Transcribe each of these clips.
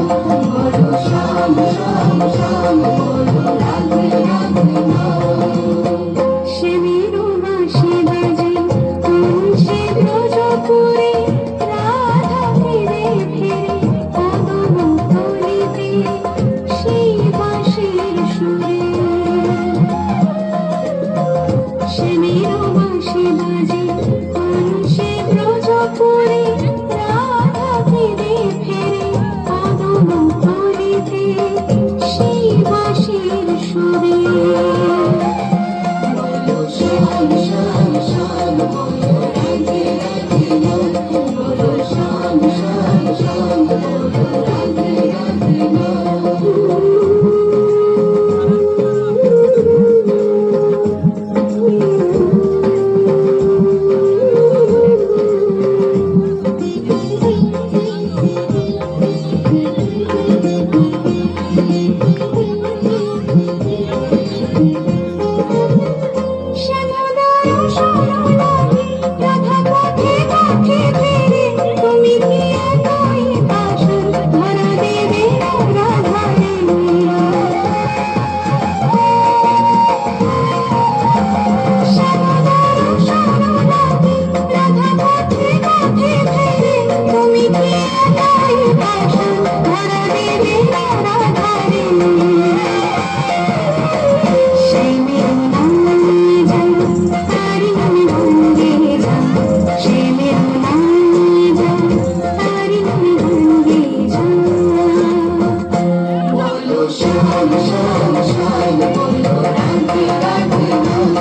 বলো শ্যাম শ্যাম শ্যাম বলো রাধে রাধে নাম। শ্যামের বাঁশি বাজে তুলসী ব্রজপুরে, রাধা ফিরে ফিরে কদম তলিতে সেই বাঁশির সুরে। শ্যামের বাঁশি বাজে তুলসী ব্রজপুরে, রাধা ফিরে ফিরে কদম তলিতে সেই বাঁশির সুরে। বলো শ্যাম শ্যাম শ্যাম বলো রাধে রাধে নাম। বলো শ্যাম শ্যাম শ্যাম বলো রাধে রাধে নাম। শ্যাম শ্যাম শ্যাম বলো রাধে রাধে নাম। বলো শ্যাম শ্যাম শ্যাম বলো রাধে রাধে নাম।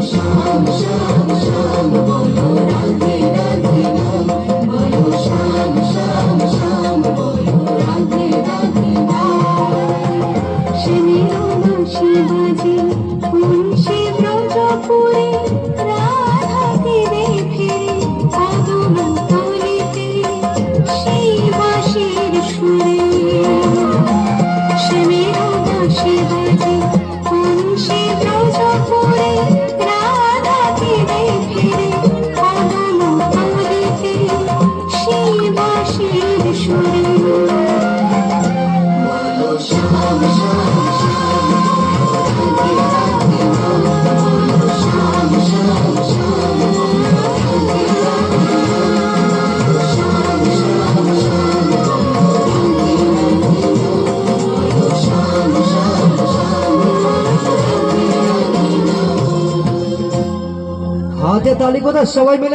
শ্যাম শ্যাম শ্যাম বলো রাধে রাধে নাম। বলো শ্যাম শ্যাম শ্যাম বলো রাধে রাধে নাম। শ্যামের বাঁশি বাজে তুলসী ব্রজপুরে, রাধা ফিরে ফিরে কদম তলিতে সেই বাঁশির সুরে। শ্যামের বাঁশি বাজে তুলসী ব্রজপুরে, রাধা ফিরে ফিরে কদম তলিতে সেই বাঁশির সুরে। বলো শ্যাম শ্যাম শ্যাম বলো রাধে রাধে নাম। বলো শ্যাম শ্যাম শ্যাম বলো রাধে রাধে নাম। বলো শ্যাম শ্যাম শ্যাম বলো রাধে রাধে নাম। বলো শ্যাম শ্যাম শ্যাম বলো রাধে রাধে নাম। হাতে তালি কথা সবাই মিলে।